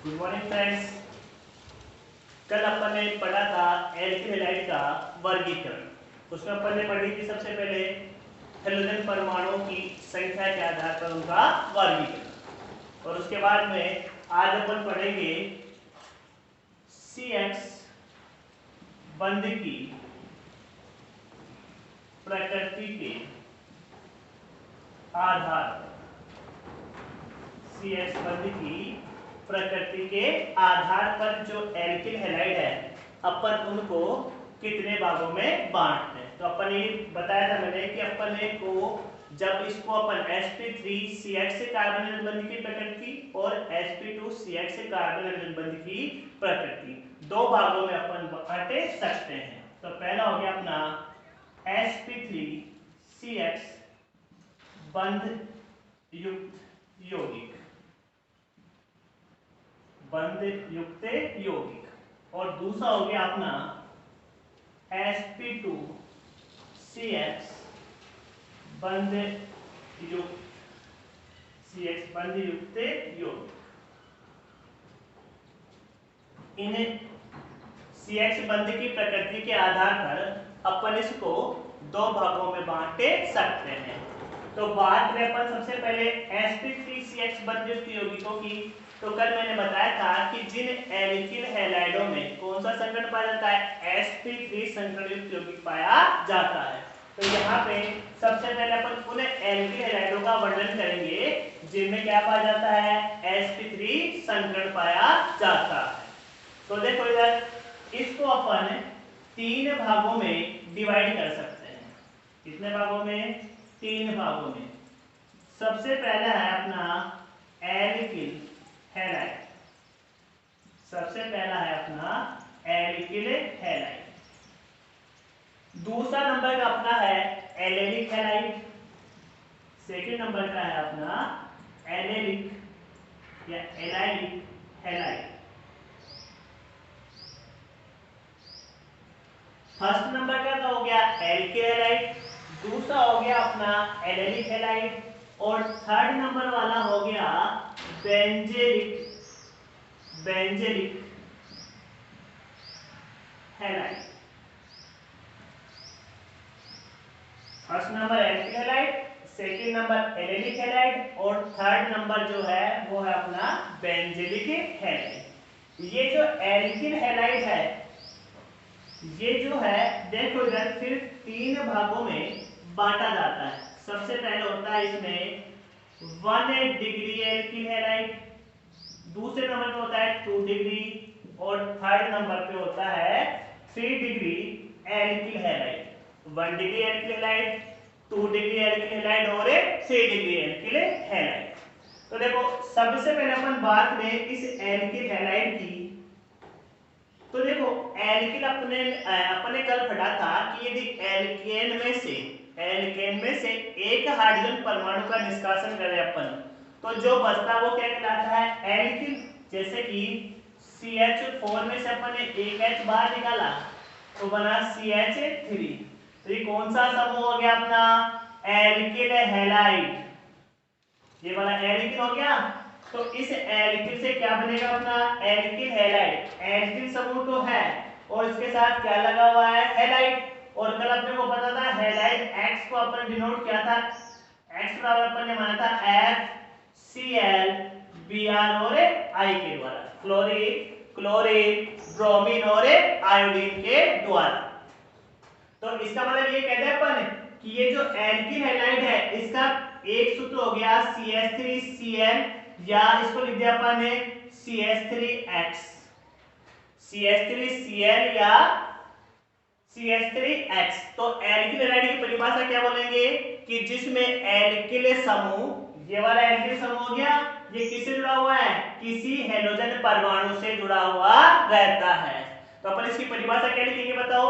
Good morning friends. कल अपन ने पढ़ा था एल्किल हैलाइड का वर्गीकरण। उसमें अपन ने पढ़ी थी सबसे पहले हेलोजन परमाणुओं की संख्या के आधार पर उनका वर्गीकरण, और उसके बाद में आज अपन पढ़ेंगे CX बंध की प्रकृति के आधार पर, CX बंध की प्रकृति के आधार पर जो एल्किल हैलाइड है अपन उनको कितने भागों में बांटते हैं। तो अपन ये बताया था मैंने कि अपन को जब इसको अपन sp3CH से कार्बन हाइड्रोजन बंध की प्रकृति और sp2CH से कार्बन हाइड्रोजन बंध की प्रकृति दो भागों में अपन बांट सकते हैं। तो पहला हो गया अपना sp3CH बंध युक्त यौगिक, बंध युक्त यौगिक, और दूसरा हो गया अपना sp2CH बंध युक्त CH बंध युक्त यौगिक। इन CH बंध की प्रकृति के आधार पर अपन इसको दो भागों में बांट सकते हैं। तो बात करें अपन सबसे पहले sp3CH बंध युक्त यौगिकों की, तो कल मैंने बताया था कि जिन एल्किल हैलाइडों में कौन सा संकरण पाया जाता है, sp3 संकरण युक्त यौगिक पाया जाता है। तो यहाँ पे सबसे पहले अपन उन एल्किल हैलाइडों का वर्णन करेंगे जिनमें क्या पाया जाता है, sp3 संकरण पाया जाता है। तो देखो इधर इसको अपन तीन भागों में डिवाइड कर सकते हैं। कितने भागों में? तीन भागों में। सबसे पहला है अपना एल्किल हैलाइड, सबसे पहला है अपना एल्किल हैलाइड। दूसरा नंबर का अपना है एलेलिक हैलाइड, सेकंड नंबर का है अपना एलेलिक या एलाइलिक हैलाइड। फर्स्ट नंबर का तो हो गया एल्किल हैलाइड, दूसरा हो गया अपना एलेलिक हैलाइड, और थर्ड नंबर वाला हो गया benzylic halide. First number alkyl halide, second number allylic halide, और थर्ड नंबर जो है वो है अपना बेंजेलिक हैलाइड। ये जो एल्किल हैलाइड है ये जो है देखो इधर फिर तीन भागों में बांटा जाता है। सबसे पहले होता है इसमें 1 डिग्री एल्किल हैलाइड, दूसरे नंबर पे होता है 2 डिग्री, और थर्ड नंबर पे होता है 3 degree alkyl halide. 1 degree alkyl halide, 2 degree alkyl halide और 3 डिग्री एल्किल हैलाइड। तो देखो सबसे पहले अपन बात करें इस एल्किल हैलाइड की, तो देखो एल्किल अपने कल पढ़ा था कि यदि एल्केन में से एक हाइड्रोजन परमाणु का निष्कासन करें अपन, तो जो बचता है वो क्या कहलाता है, एल्किल। जैसे कि CH4 में से अपन ने एक H बाहर निकाला तो बना CH3, तो ये कौन सा समूह हो गया अपना, एल्किल हैलाइड। ये वाला एल्किल हो गया। तो इस एल्किल से क्या बनेगा अपना, एल्किल हैलाइड। एल्किल समूह तो है और इसके साथ क्या लगा हुआ है, हैलाइड। और कल अपने को पता था हैलाइड X को अपन डिनोट किया था, X बराबर अपन ने माना था FCl Br और I के द्वारा, क्लोरीन ब्रोमीन और आयोडीन के द्वारा। तो इसका मतलब ये कहते हैं अपन कि ये जो एल्किल हैलाइड है इसका एक सूत्र हो गया CH3Cl, या इसको लिख दिया अपन ने CH3X, CH3Cl या CH3X। तो एल्किल हैलाइड की परिभाषा क्या बोलेंगे कि जिसमें एल्किल समूह, ये वाला एल्किल समूह हो गया, ये किससे जुड़ा हुआ है, किसी हैलोजन परमाणु से जुड़ा हुआ रहता है। तो अपन इसकी परिभाषा क्या लिखेंगे बताओ,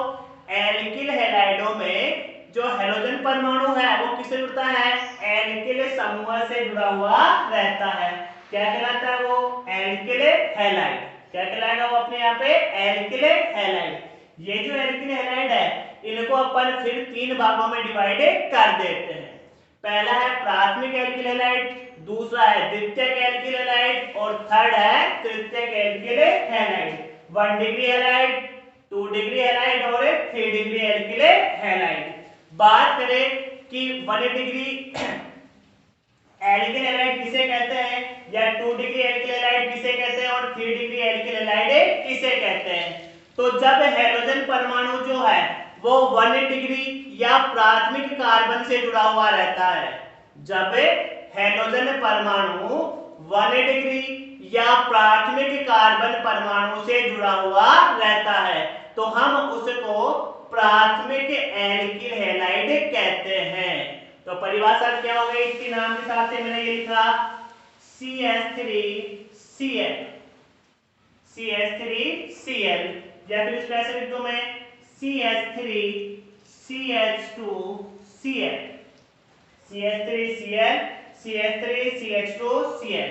एल्किल हैलाइडों में जो हैलोजन परमाणु है वो किससे जुड़ता है, एल्किल समूह से जुड़ा हुआ रहता है। क्या कहलाता है वो, एल्किल हैलाइड। क्या कहलाएगा वो अपने यहाँ पे, एल्किल हैलाइड। ये जो एल्किल हैलाइड है इनको अपन फिर तीन भागों में डिवाइड कर देते हैं। पहला है प्राथमिक एल्किल हैलाइड, दूसरा है द्वितीयक एल्किल हैलाइड और थर्ड है तृतीयक alkyl halide. 1 degree halide, 2 degree halide और 3 डिग्री एल्किल हैलाइड। बात करें कि 1 डिग्री एल्किल हैलाइड किसे कहते हैं या 2 डिग्री एल्किल हैलाइड किसे कहते हैं और 3 डिग्री एल्किल हैलाइड किसे कहते हैं, तो जब हैलोजन परमाणु जो है वो 1 डिग्री या प्राथमिक कार्बन से जुड़ा हुआ रहता है, जब हैलोजन परमाणु 1 डिग्री या प्राथमिक कार्बन परमाणु से जुड़ा हुआ रहता है तो हम उसको प्राथमिक एल्किल हैलाइड कहते हैं। तो परिभाषा क्या हो गई इसके नाम के साथ से मैंने ये लिखा CH3Cl, CH3Cl या फिर स्पेसिफिक तो मैं CH3CH2Cl, CH3Cl, CH3CH2Cl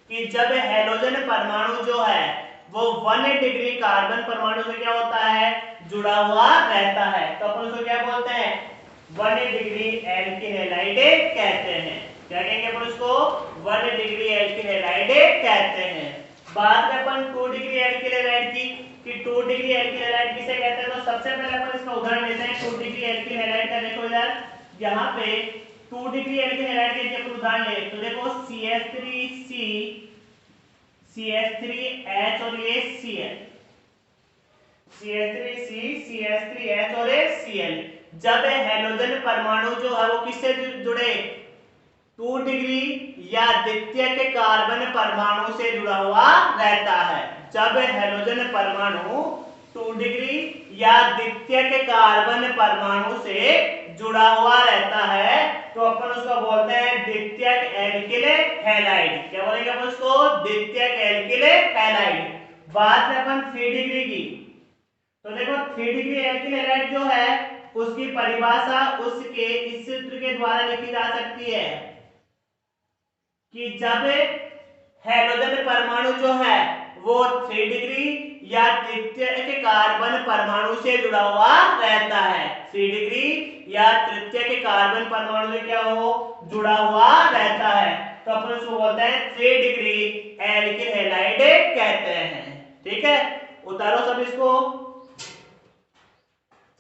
कि जब हैलोजन परमाणु जो है वो 1 डिग्री कार्बन परमाणु से क्या होता है जुड़ा हुआ रहता है तो अपन उसको क्या बोलते हैं 1 डिग्री एल्किल हैलाइड कहते हैं। क्या कहेंगे अपन उसको 1 डिग्री एल्किल हैलाइड कहते हैं। बात करें अपन 2 डिग्री एल्किल हैलाइड की कि 2 डिग्री एल्किल हैलाइड किसे कहते हैं तो सबसे पहले अपन इसका उदाहरण लेते हैं 2 डिग्री एल्किल हैलाइड का। देखो यार यहाँ पे 2 डिग्री एल्किल हैलाइड के अपन उदाहरण ले तो देखो CH3C, CH3H और ये Cl, CH3C, CH3H और Cl। जब हैलोजन परमाणु जो है वो किससे जुड़े 2 डिग्री या द्वितीयक कार्बन परमाणु से जुड़ा हुआ रहता है। जब हैलोजन परमाणु 2 डिग्री या द्वितीयक कार्बन परमाणु से जुड़ा हुआ रहता है तो अपन उसको बोलते हैं द्वितीयक एल्किल हैलाइड। क्या बोलेंगे अपन उसको द्वितीयक एल्किल हैलाइड। बात है अपन 3 डिग्री की तो देखो 3 डिग्री एल्किल हैलाइड जो है उसकी परिभाषा उसके इस सूत्र के द्वारा लिखी जा सकती है कि जब हैलोजन परमाणु जो है वो 3 डिग्री या तृतीयक कार्बन परमाणु से जुड़ा हुआ रहता है, 3 डिग्री या तृतीयक कार्बन परमाणु से क्या हो जुड़ा हुआ रहता है तो अपन उसको बोलते हैं 3 डिग्री एल्किल हैलाइड कहते हैं। ठीक है उतारो सब इसको।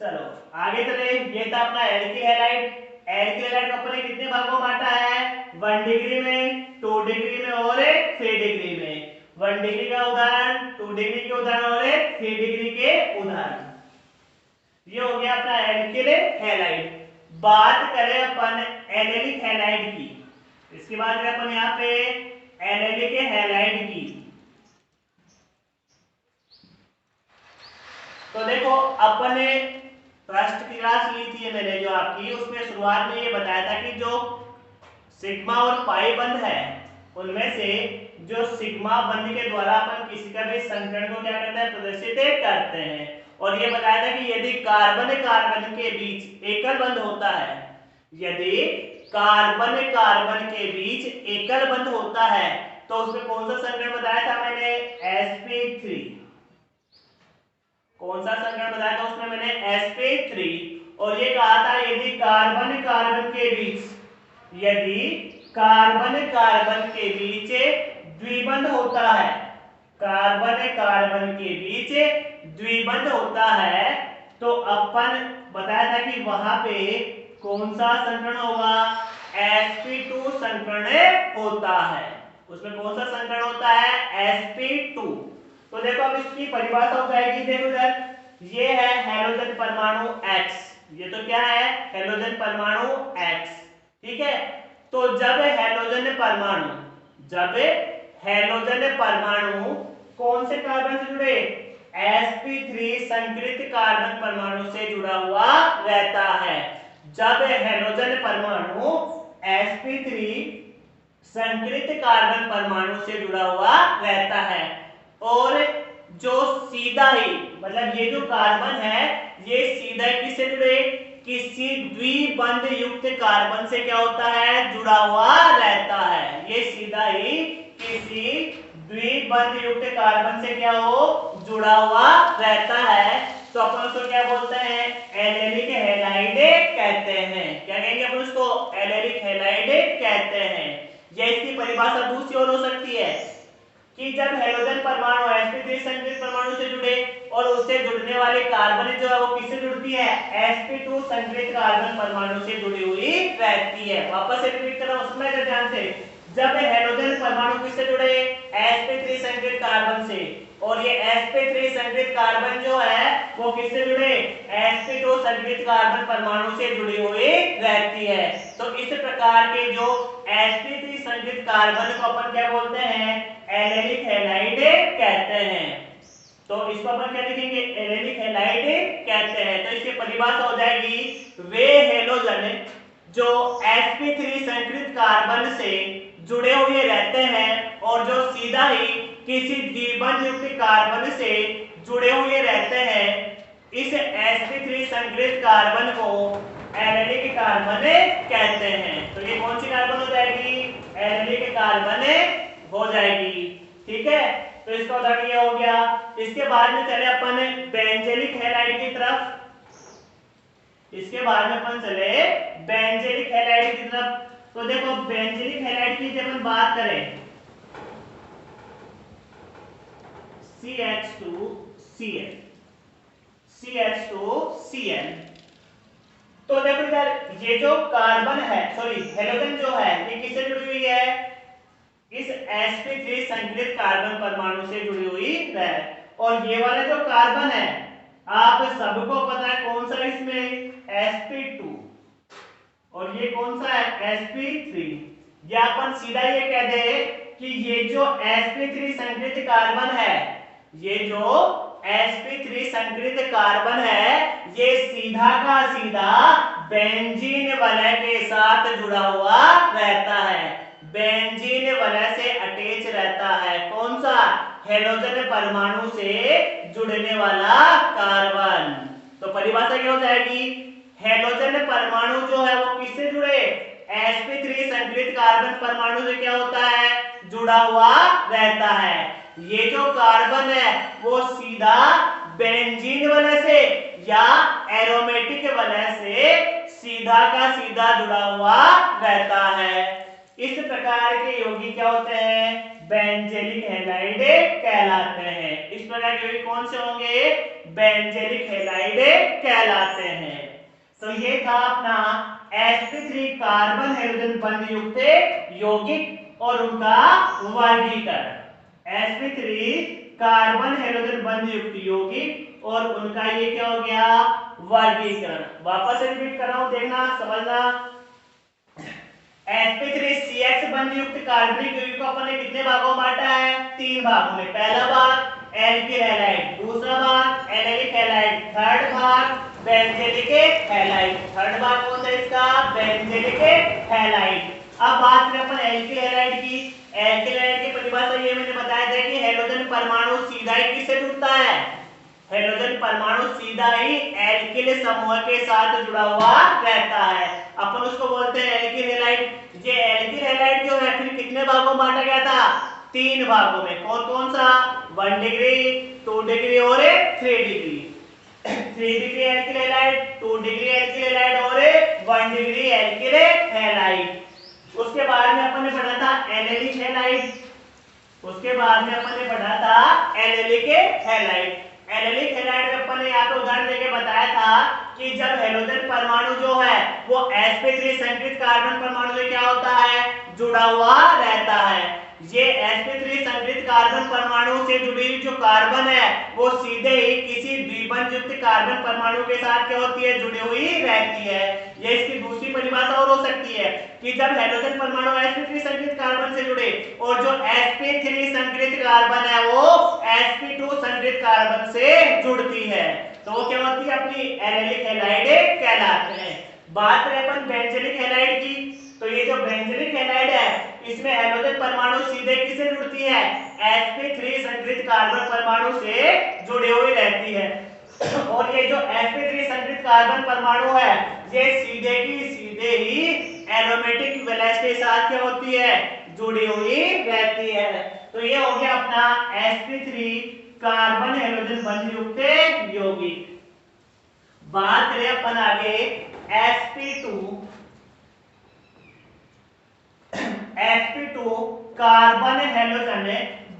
चलो आगे चले। ये था अपना एल्किल हैलाइड। एल्किल हैलाइड को अपने कितने भागों में बांटा है 1 डिग्री में, 2 डिग्री में और 3 डिग्री में। 1 डिग्री का उदाहरण, 2 डिग्री के उदाहरण और 3 डिग्री के उदाहरण। ये हो गया अपना एल्किल हैलाइड। बात करें अपन एलेनिक हैलाइड की, इसके बाद करें अपन यहाँ पे एलेनिक हैलाइड की। तो देखो अपने फर्स्ट क्लास ली थी मैंने जो आपकी उसमें शुरुआत में ये बताया था कि जो सिग्मा और पाई बंध है उनमें से जो सिग्मा बंध के द्वारा अपन किसी का भी संकरण को क्या करते हैं प्रदर्शित करते हैं और ये बताया था कि यदि कार्बन कार्बन के बीच एकल बंध होता है, यदि कार्बन कार्बन के बीच एकल बंध होता है तो उसमें कौन सा संकरण बताया था मैंने sp3। कौन सा संकरण बताया था उसमें मैंने sp3 और ये कहा था यदि कार्बन कार्बन के बीच, यदि कार्बन कार्बन के बीच द्विबंध होता है, कार्बन कार्बन के बीच द्विबंध होता है तो अपन बताया था कि वहां पे कौन सा संकरण होगा sp2 संकरण होता है। उसमें कौन सा संकरण होता है sp2। तो देखो अब इसकी परिभाषा हो जाएगी। देखो इधर ये है हैलोजन परमाणु X, ये तो क्या है हैलोजन परमाणु X। ठीक है तो जब हैलोजन परमाणु कौन से कार्बन से जुड़े sp3 संकरित कार्बन परमाणु से जुड़ा हुआ रहता है। जब हैलोजन परमाणु sp3 संकरित कार्बन परमाणु से जुड़ा हुआ रहता है और जो सीधा ही मतलब ये जो कार्बन है ये सीधा किससे जुड़े किसी द्विबंध युक्त कार्बन से क्या होता है जुड़ा हुआ रहता है। ये सीधा ही किसी द्विबंध युक्त कार्बन से क्या हो जुड़ा हुआ रहता है तो अपन उसको क्या बोलते हैं, एलेलिक हैलाइड कहते हैं। क्या कहेंगे अपन उसको, एलेलिक हैलाइड कहते हैं। ये इसकी परिभाषा दूसरी ओर हो सकती है कि जब हेलोजन परमाणु sp3 संकरित परमाणु से जुड़े और उससे जुड़ने वाले कार्बन जो है वो किससे जुड़ती है, sp2 संकरित कार्बन परमाणु से जुड़ी हुई रहती है। वापस से रिपीट कर रहा हूं, सुनना ध्यान से। जब हेलोजन परमाणु किससे जुड़े, sp3 संकरित कार्बन से, और ये sp3 संकरित कार्बन जो है वो किससे जुड़े, sp2 संकरित कार्बन परमाणु से जुड़ी हुई रहती है। तो इस प्रकार के जो sp3 संकरित कार्बन को अपन क्या बोलते हैं, एलेलिक हैलाइड कहते हैं। तो इसको अपन क्या लिखेंगे, एलेलिक हैलाइड कहते हैं। तो इसकी परिभाषा हो जाएगी, वे हेलोजन जो sp3 संकरित कार्बन से जुड़े हुए रहते हैं और जो सीधा ही किसी द्विबंध युक्त कार्बन से जुड़े हुए रहते हैं, इस sp3 संकरित कार्बन को एलेलिक कार्बन कहते हैं। तो ये कौन सी कार्बन हो जाएगी, एलेलिक कार्बन हो जाएगी। ठीक है, तो इसका उदाहरण ये हो गया। इसके बाद में चले अपन बेंजेलिक हैलाइड की तरफ। इसके बाद में अपन चले बेंजेलिक हैलाइड की तरफ। तो देखो बेंजेलिक हैलाइड की जब हम बात करें, CH2Cl, CH2Cl, तो देखो इधर ये जो कार्बन है, सॉरी हेलोजन जो है ये किससे जुड़ी हुई है, इस sp3 संकरित कार्बन परमाणु से जुड़ी हुई है। और ये वाला जो कार्बन है आप सबको पता है कौन सा, इसमें sp2, और ये कौन सा है, sp3। या अपन सीधा ये कह दे कि ये जो sp3 संकरित कार्बन है, ये जो sp3 संकरित कार्बन है ये सीधा का सीधा बेंजीन वलय के साथ जुड़ा हुआ रहता है, बेंजीन वलय से अटैच रहता है। कौन सा, हेलोजन परमाणु से जुड़ने वाला कार्बन। तो परिभाषा क्या हो जाएगी, हेलोजन परमाणु जो है वो किससे जुड़े, sp3 संकरित कार्बन परमाणु से क्या होता है, जुड़ा हुआ रहता है। ये जो कार्बन है वो सीधा बेंजीन वलय से या एरोमेटिक वलय से सीधा का सीधा जुड़ा हुआ रहता है। इस प्रकार के यौगिक क्या होते हैं, बेंजेलिक हैलाइड कहलाते हैं। इस प्रकार के यौगिक कौन से होंगे, बेंजेलिक हैलाइड कहलाते हैं। तो ये था अपना sp3 कार्बन हेलोजन बंध युक्त यौगिक और उनका वर्गीकरण। sp3 कार्बन हेलोजन बंध युक्त यौगिक और उनका ये क्या हो गया, वर्गीकरण। वापस से रिपीट कर रहा हूं, देखना समझना। sp3CH बंध युक्त कार्बनिक यौगिक को अपन ने कितने भागों में बांटा है, 3 भागों में। पहला भाग एल्किल हैलाइड, दूसरा भाग एलेलिक हैलाइड, थर्ड भाग बेंजेलिक हैलाइड। थर्ड भाग कौन सा इसका, बेंजेलिक हैलाइड। अब बात करें अपन एल्किल हैलाइड की। एल्किल हैलाइड की परिभाषा ये मैंने बताया था कि हेलोजन परमाणु सीधा ही किससे जुड़ता है, हेलोजन परमाणु सीधा ही एल्किल समूह के साथ जुड़ा हुआ रहता है, अपन उसको बोलते हैं एल्किल हैलाइड। ये एल्किल हैलाइड जो है फिर कितने भागों में बांटा गया था, 3 भागों में। कौन कौन सा, 1 डिग्री, 2 डिग्री और 3 degree. 3 degree alkyl halide, 2 degree alkyl halide और 1 डिग्री एल्किल हैलाइड। उसके बाद में अपन ने पढ़ा था एलेलिक हैलाइड, उसके बाद में अपन ने पढ़ा था एलेलिक हैलाइड। एलेलिक हैलाइड में अपन ने यहाँ पे उदाहरण देके बताया था कि जब हेलोजन परमाणु जो है वो sp3 संकरित कार्बन परमाणु से क्या होता है, जुड़ा हुआ रहता है। ये sp3 संकरित कार्बन परमाणु से जुड़ी जो कार्बन है वो सीधे ही किसी द्विबंध युक्त कार्बन परमाणु के साथ क्या होती है, जुड़ी हुई रहती है। ये इसकी दूसरी परिभाषा और हो सकती है कि जब हेलोजन परमाणु sp3 संकरित कार्बन से जुड़े और जो sp3 संकरित कार्बन है वो sp2 संकरित कार्बन से जुड़ती है तो वो क्या होती है, अपनी एलेलिक हैलाइड कहलाते हैं। बात करें अपन बेंजेलिक हैलाइड की, तो ये जो बेंजेलिक हैलाइड है इसमें हेलोजन परमाणु सीधे किससे जुड़ती है, sp3 संकरित कार्बन परमाणु से जुड़ी हुई रहती है। और ये जो sp3 संकरित कार्बन परमाणु है ये सीधे की सीधे ही एरोमेटिक वलय के साथ क्या होती है, जुड़ी हुई रहती है। तो ये हो गया अपना sp3 कार्बन हेलोजन बंध युक्त यौगिक। बात करें अपन आगे sp2 कार्बन हैलोजन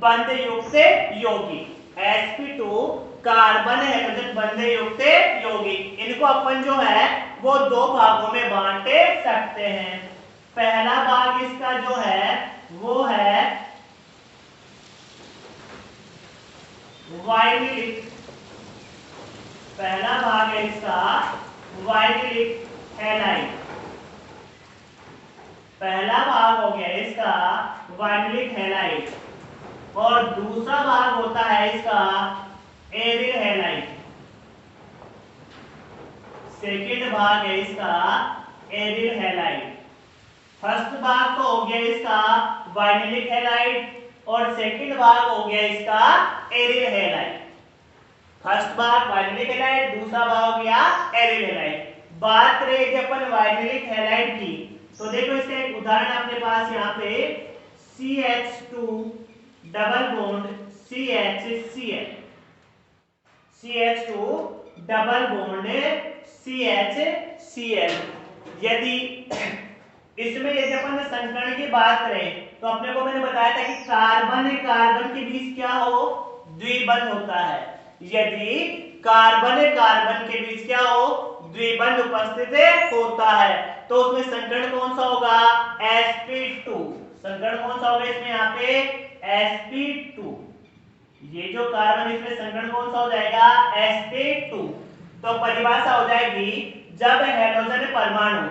बंध युक्त यौगिक। sp2 कार्बन हैलोजन बंध युक्त यौगिक, इनको अपन जो है वो दो भागों में बांट सकते हैं। पहला भाग इसका जो है वो है वाइनिलिक, पहला भाग है इसका वाइनिलिक हैलाइड, पहला भाग हो गया इसका वाइनिलिक हैलाइड, और दूसरा भाग होता है इसका एरिल हैलाइड, सेकेंड भाग है इसका एरिल हैलाइड। फर्स्ट भाग तो हो गया इसका वाइनिलिक हैलाइड और सेकेंड भाग हो गया इसका एरिल हैलाइड। फर्स्ट भाग वाइनिलिक हैलाइड, दूसरा भाग हो गया एरिल हैलाइड। बात करें जब अपन वाइनिलिक हैलाइड की तो देखो इसका एक उदाहरण अपने पास यहाँ पे CH2 double bond CHCl, CH2 double bond CHCl। यदि अपन संकरण की बात करें तो अपने को मैंने बताया था कि कार्बन कार्बन के बीच क्या हो, द्विबंध होता है। यदि कार्बन कार्बन के बीच क्या हो, द्विबंध उपस्थित होता है तो उसमें संकरण कौन सा होगा, sp2। संकरण कौन सा होगा इसमें, यहाँ पे sp2। ये जो कार्बन इसमें संकरण कौन सा हो जाएगा, sp2। तो परिभाषा हो जाएगी जब हैलोजन परमाणु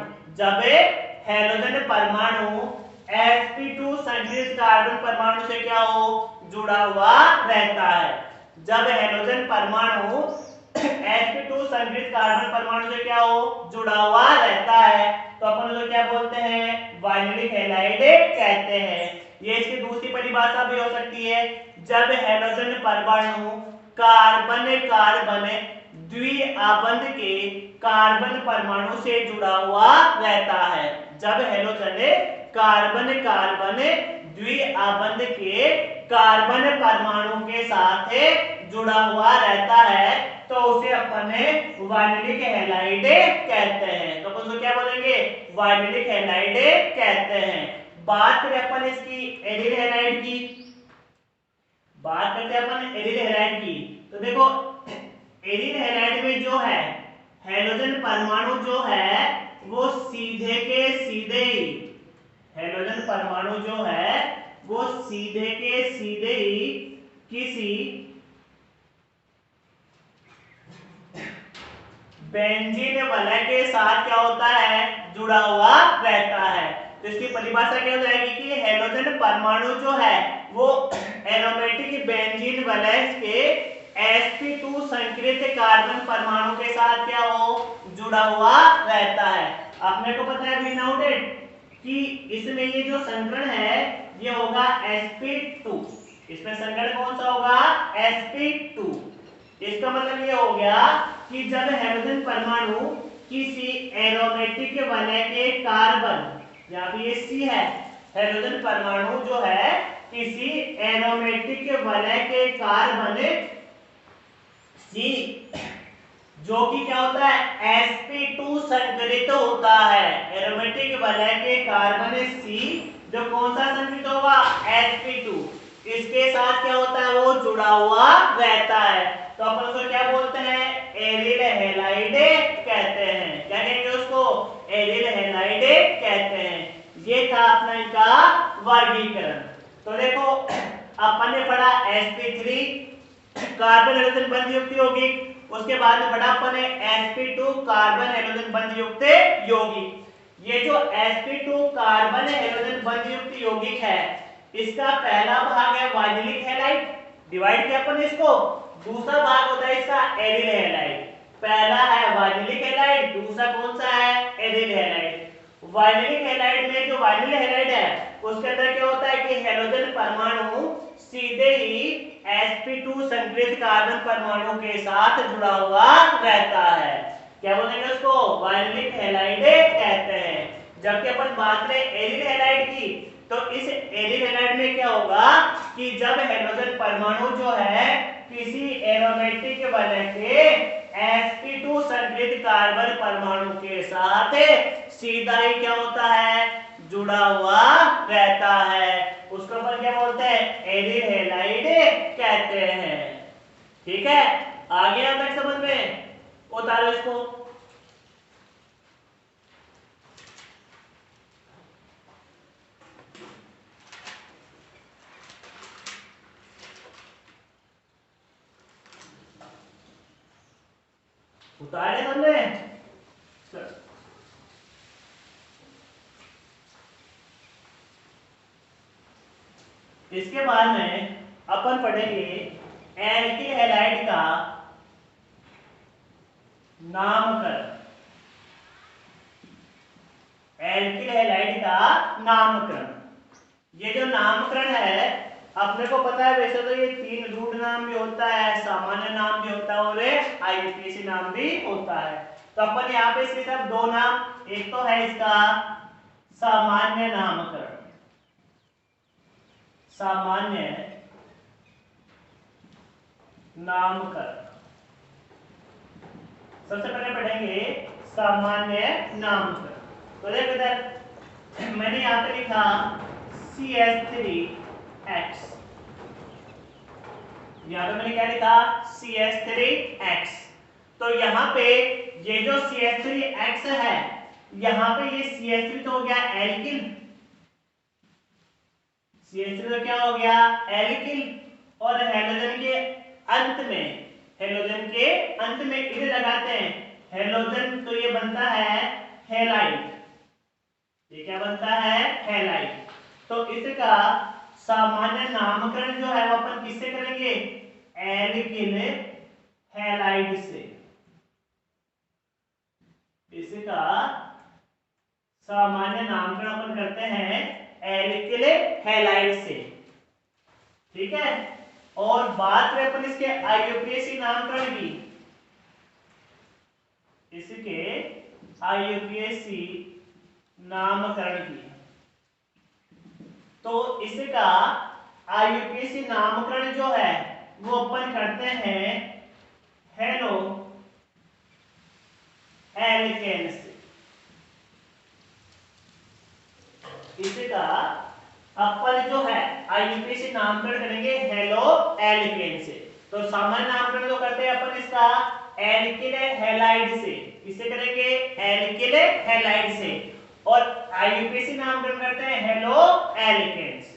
sp2 संकरित कार्बन परमाणु से क्या हो, जुड़ा हुआ रहता है। जब हैलोजन परमाणु sp2 संकरित कार्बन परमाणु से क्या हो, जुड़ा हुआ रहता है तो अपन उसको क्या बोलते हैं, वाइनिलिक हैलाइड कहते हैं। ये इसकी दूसरी परिभाषा भी हो सकती है, जब हैलोजन परमाणु कार्बन कार्बन द्विआबंध के कार्बन परमाणु से जुड़ा हुआ रहता है। जब हैलोजन कार्बन कार्बन द्विआबंध के कार्बन परमाणु के साथ जुड़ा हुआ रहता है तो उसे अपन वाइनिलिक हैलाइड कहते हैं। तो अपन क्या बोलेंगे, वाइनिलिक हैलाइड कहते हैं। बात करें अपन इसकी एरिल हैलाइड की, बात करते हैं अपन एरिल हैलाइड की तो देखो एरिल हैलाइड में जो है हैलोजन परमाणु जो है वो सीधे के सीधे ही, हैलोजन परमाणु जो है वो सीधे के सीधे ही किसी बेंजीन वलय के साथ क्या होता है, जुड़ा हुआ रहता है। तो इसकी परिभाषा क्या हो जाएगी कि हैलोजन परमाणु जो है वो एरोमेटिक बेंजीन वलय के sp2 संकरित कार्बन परमाणु के साथ क्या हो, जुड़ा हुआ रहता है। अपने को पता है अभी नोटेड कि इसमें ये जो संकरण है ये होगा sp2, इसमें संकरण कौन सा होगा, sp2। इसका मतलब ये हो गया कि जब हैलोजन परमाणु किसी एरोमेटिक वलय के कार्बन, यहाँ पे ये C है, हैलोजन परमाणु जो है किसी एरोमेटिक वलय के कार्बन C जो कि क्या होता है sp2 संकरित होता है, एरोमेटिक वलय के कार्बन C जो कौन सा संकरित होगा, sp2, इसके साथ क्या होता है, वो जुड़ा हुआ रहता है। तो अपन उसको क्या बोलते हैं, एरिल हैलाइड कहते हैं। क्या कहेंगे उसको, एरिल हैलाइड कहते हैं। ये था अपना इनका वर्गीकरण। तो देखो अपन ने पढ़ा sp3 कार्बन हैलोजन बंध युक्त यौगिक, उसके बाद में पढ़ा अपन ने sp2 कार्बन हैलोजन बंध युक्त यौगिक। ये जो sp2 कार्बन हैलोजन बंध युक्त यौगिक है इसका पहला भाग है वाइनिलिक हैलाइड, डिवाइड किया अपन इसको। दूसरा भाग होता है इसका एरिल हैलाइड, पहला है वाइनिलिक हैलाइड, दूसरा कौन सा है, एरिल हैलाइड। वाइनिलिक हैलाइड में जो वाइनिल हैलाइड है उसके अंदर क्या होता है कि हैलोजन परमाणु सीधे ही sp2 संकरित कार्बन परमाणु के साथ जुड़ा हुआ रहता है। क्या बोलेंगे उसको, वाइनिलिक हैलाइड कहते हैं। जबकि अपन बात करें एरिल हैलाइड की तो इस एरिल हैलाइड में क्या होगा कि जब हैलोजन परमाणु जो है किसी एरोमेटिक वलय के sp2 संकलित कार्बन परमाणु के साथ सीधा ही क्या होता है, जुड़ा हुआ रहता है। उसको अपन क्या बोलते हैं, एरिल हैलाइड कहते हैं। ठीक है, आ गया तक समझ में, उतारो इसको। उतारे हमने। इसके बाद में अपन पढ़ेंगे एल्किल हैलाइड का नामकरण। एल्किल हैलाइड का नामकरण, ये जो नामकरण है अपने को पता है, वैसे तो ये 3 रूट नाम भी होता है, सामान्य नाम भी होता है और आईयूपीएसी नाम भी होता है। तो अपन यहाँ पे सिर्फ 2 नाम, एक तो है इसका सामान्य नामकरण, सामान्य नामकरण। सबसे पहले पढ़ेंगे सामान्य नामकरण। तो देखो इधर मैंने यहाँ पे लिखा CH3X, यहाँ पे मैंने क्या लिखा CH3X। तो यहाँ पे ये जो CH3X है, यहाँ पे ये CH3 तो हो गया एल्किल, CH3 तो क्या हो गया एल्किल, और हेलोजन के अंत में, हेलोजन के अंत में इधर लगाते हैं हेलोजन, तो ये बनता है हैलाइड। ये क्या बनता है हैलाइड। तो इसका सामान्य नामकरण जो है वो अपन किससे करेंगे, एल्किल हैलाइड से। इसका सामान्य नामकरण अपन करते हैं एल्किल हैलाइड से। ठीक है, और बात करें अपन इसके आईयूपीएसी नामकरण की, इसके आईयूपीएसी नामकरण की, तो इसका आईयूपीएसी नामकरण जो है वो अपन करते हैं हेलो एल्केन से। इसका अपन जो है आईयूपीएसी नामकरण करेंगे हेलो एल्केन से। तो सामान्य नामकरण जो करते हैं अपन इसका एल्किल हैलाइड से, इसे करेंगे एल्किल हैलाइड से, और आईयूपीएसी नामकरण करते हैं हेलो एल्केन से।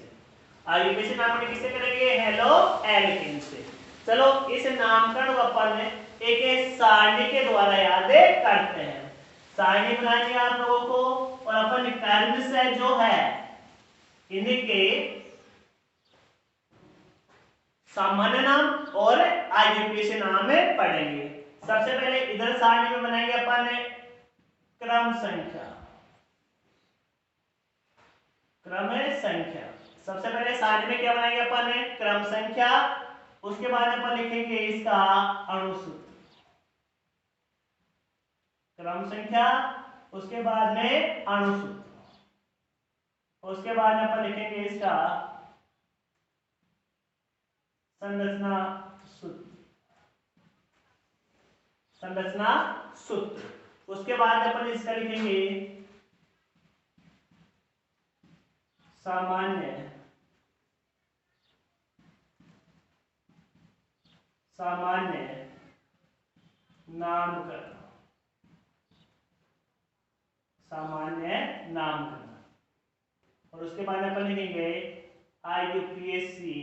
आईयूपीएसी नामकरण किससे करेंगे, हेलो एल्केन से। चलो इस नामकरण को अपन एक सारणी के द्वारा याद करते हैं। सारणी बनाएंगे आप लोगों को, और अपन कर्म से जो है इनके सामान्य नाम और आईयूपीएसी नाम में पढ़ेंगे। सबसे पहले इधर सारणी में बनाएंगे अपन क्रम संख्या, क्रम संख्या। सबसे पहले सारणी में क्या बनाएंगे अपन क्रम संख्या, उसके बाद अपन लिखेंगे इसका अणुसूत्र, क्रम संख्या, उसके बाद में अणुसूत्र, उसके बाद में अपन लिखेंगे इसका संरचना सूत्र, संरचना सूत्र, उसके बाद अपन इसका लिखेंगे सामान्य, सामान्य नामकरण, सामान्य नामकरण, और उसके बाद अपन लिखेंगे आईयूपीएसी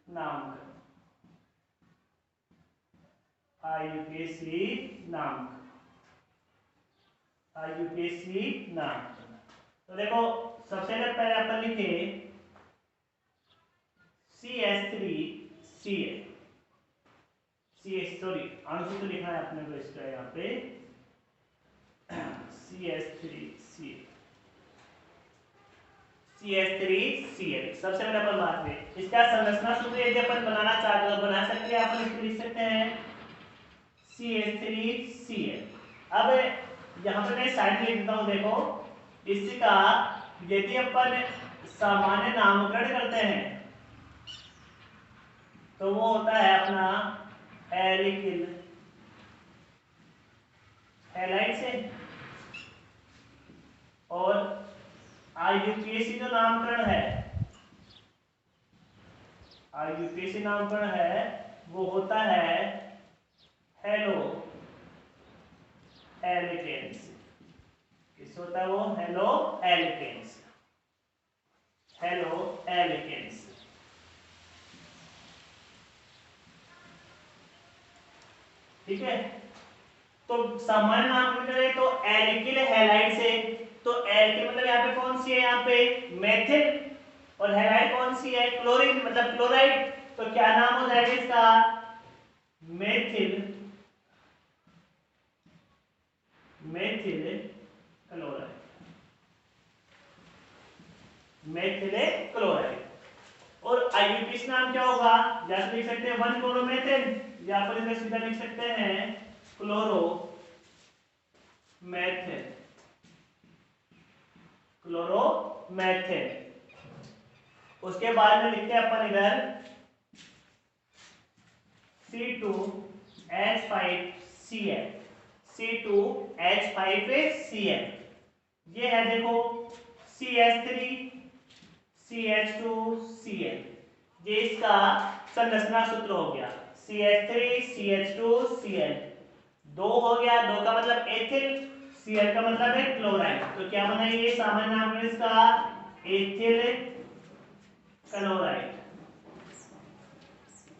नामकरण, आईयूपीएसी नामकरण, आईयूपीएसी नामकरण। तो देखो सबसे पहले अपन लिखे CH3Cl, सॉरी अणुसूत्र लिखना है अपने को इसका यहाँ पे CH3Cl, CH3Cl। सबसे पहले अपन बात करें इसका संरचना सूत्र, यदि अपन बनाना चाहते हो बना सकते हैं, अपन इसको लिख सकते हैं CH3Cl। अब यहाँ पे मैं साइड लिख देता हूँ, देखो इसका यदि अपन सामान्य नामकरण करते हैं तो वो होता है अपना एल्किल हैलाइड से। और आईयूपीएसी जो नामकरण है, आईयूपीएसी नामकरण है वो होता है हेलो एल्केन्स। किस होता है वो? Haloalkanes, haloalkanes. ठीक है, तो सामान्य नामकरण करें तो एल्किल हैलाइड से। तो एल्किल मतलब यहाँ पे कौन सी है? यहाँ पे मेथिल। और हैलाइड कौन सी है? क्लोरीन मतलब क्लोराइड। तो क्या नाम हो जाएगा इसका? Methyl, methyl chloride, methyl chloride. और आईयूपीएसी नाम क्या होगा? जैसे लिख सकते हैं 1 क्लोरोमेथिल, या फिर इसे सीधा लिख सकते हैं क्लोरो मेथिल, क्लोरोमेथिल। उसके बाद में लिखते हैं अपन इधर C2H5Cl, C2H5Cl। ये है देखो CH3CH2Cl, ये इसका संरचना सूत्र हो गया। CH3CH2Cl, 2 हो गया, 2 का मतलब एथिल, Cl का मतलब है क्लोराइड। तो क्या बना ये? सामान्य नाम है इसका ethyl chloride,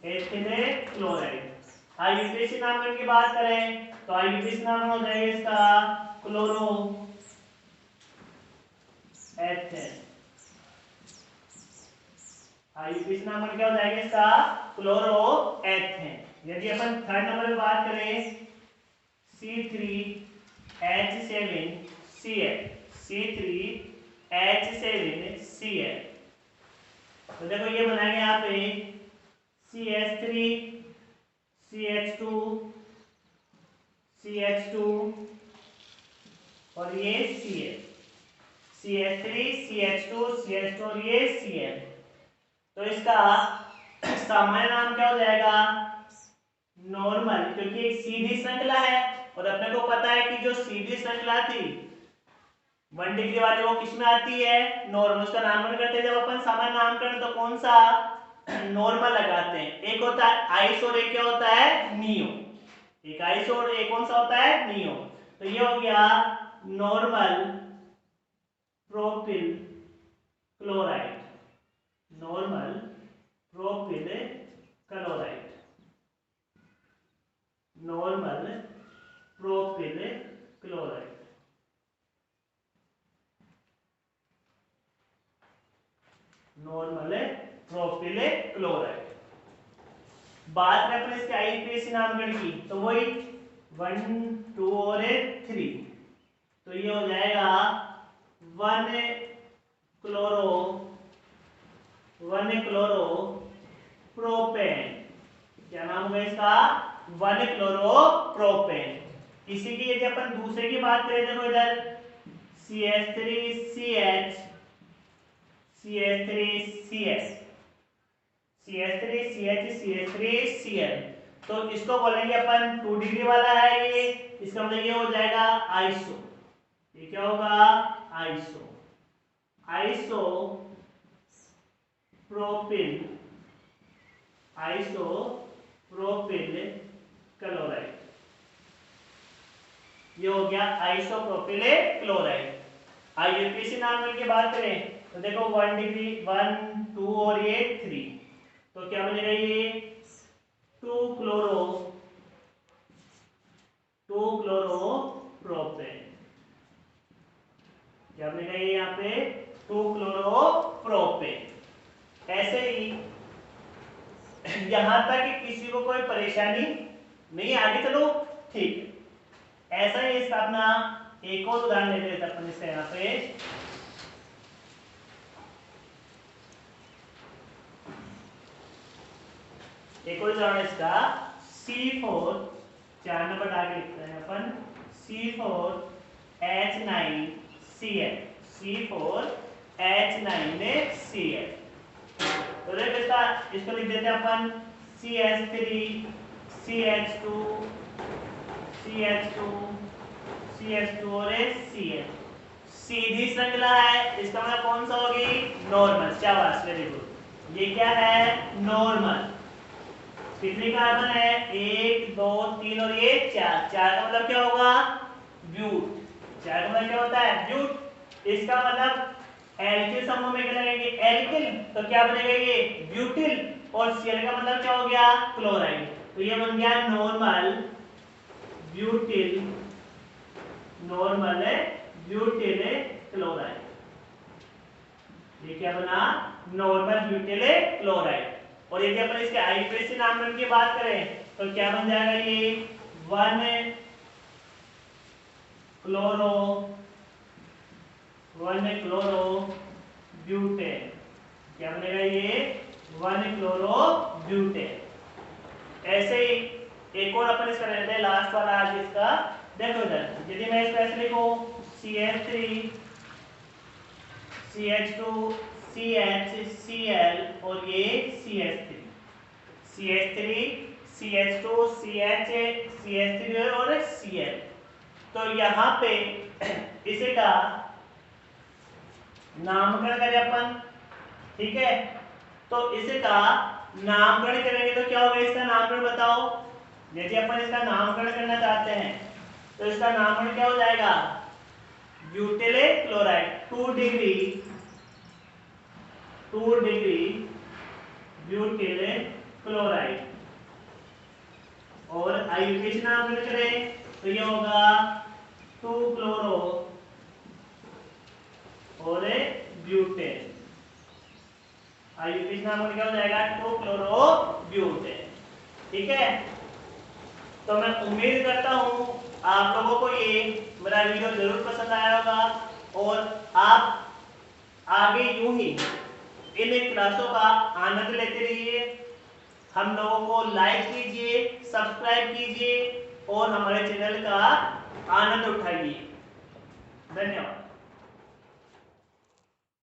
ethyl chloride. IUPAC नामकरण की बात करें तो आईयूपीएसी नामकरण हो जाएगा इसका क्लोरो एथेन। आईयूपीएसी नामकरण क्या हो जाएगा इसका? Chloro ethane. यदि अपन थर्ड नंबर पे बात करें C3H7Cl, C3H7Cl, तो देखो ये बनाएंगे यहाँ पे CH3CH2 और ये Cl, CH3CH2 और ये Cl। तो इसका सामान्य नाम क्या हो जाएगा? नॉर्मल, क्योंकि एक सीधी श्रृंखला है और अपने को पता है कि जो सीधी श्रृंखला थी 1 डिग्री वाली वो किस में आती है? नॉर्मल। उसका नामकरण करते हैं जब अपन सामान्य नामकरण, तो कौन सा? नॉर्मल लगाते हैं। एक होता है आइस और एक क्या होता है? नियो। एक आइस और एक कौन सा होता है? नियो। तो ये हो गया normal propyl chloride, normal propyl chloride, normal propyl chloride, normal propyl chloride. बात करें अपन इसके आईयूपीएसी नामकरण की, तो वही 1, 2 और 3। तो ये हो जाएगा 1 क्लोरो प्रोपेन। क्या नाम होगा इसका? 1 क्लोरो प्रोपेन। इसी की यदि अपन दूसरे की बात करें, देखो इधर CH3CH, CH3CH, CH3CH, तो इसको बोलेंगे अपन 2 डिग्री वाला है ये। इसका मतलब ये हो जाएगा आइसो। ये क्या होगा? Iso, iso propyl, iso propyl chloride. ये हो गया आइसोप्रोपिल क्लोराइड। आईयूपीएसी नामकरण की बात करें तो देखो 1 डिग्री, 1, 2 और ये 3। तो क्या बनेगा ये? 2 क्लोरो प्रोपेन। क्या बनेगा ये? यहाँ पे 2 क्लोरो प्रोपेन। ऐसे ही यहां तक कि किसी को कोई परेशानी नहीं, आगे चलो ठीक है। ऐसा ही इसका अपना एक और उदाहरण ले लेते अपन इसका यहाँ पे। एक और उदाहरण इसका C4, 4 नंबर आगे लिखते हैं अपन C4H9Cl, C4H9Cl। तो देखो इसको लिख देते हैं अपन CH3CH2 CH2 और Cl। सीधी श्रृंखला है, इसका मतलब कौन सा होगी? नॉर्मल। शाबाश, वेरी गुड। ये क्या है? नॉर्मल। कितने कार्बन है? 1 2 3 और ये 4। 4 का मतलब क्या होगा? ब्यूट। 4 का मतलब क्या होता है? ब्यूट। इसका मतलब एल्किल समूह में क्या लगेंगे? एल्किल। तो क्या बनेगा ये? ब्यूटिल। और Cl का मतलब क्या हो गया? क्लोराइड। तो ये बन गया normal butyl, normal butyl chloride. ये क्या बना? Normal butyl chloride. और यदि अपन इसके आईयूपीएसी नामकरण की बात करें तो क्या बन जाएगा? ये 1 क्लोरो ब्यूटेन। क्या बनेगा? ये 1 क्लोरो ब्यूटेन। ऐसे ही एक और अपन इसका लेते हैं, लास्ट वाला आज इसका। देखो इधर, यदि मैं इसको ऐसे लिखूं CH3 CH2 CH Cl और ये CH3 CH2 CH CH3 और Cl। तो यहाँ पे इसे का नामकरण करें अपन, ठीक है? तो इसे का नामकरण करेंगे तो क्या होगा? इसका नामकरण बताओ। यदि अपन इसका नामकरण करना चाहते हैं तो इसका नामकरण क्या हो जाएगा? Butyl chloride. 2 degree butyl chloride. और आईयूपीएसी नामकरण करें तो ये होगा 2 क्लोरो और ब्यूटेन। आईयूपीएसी नामकरण क्या हो जाएगा? 2 क्लोरो ब्यूटेन। ठीक है? तो मैं उम्मीद करता हूं आप लोगों को ये मेरा वीडियो जरूर पसंद आया होगा और आप आगे यूं ही इन क्लासों का आनंद लेते रहिए। हम लोगों को लाइक कीजिए, सब्सक्राइब कीजिए और हमारे चैनल का आनंद उठाइए। धन्यवाद।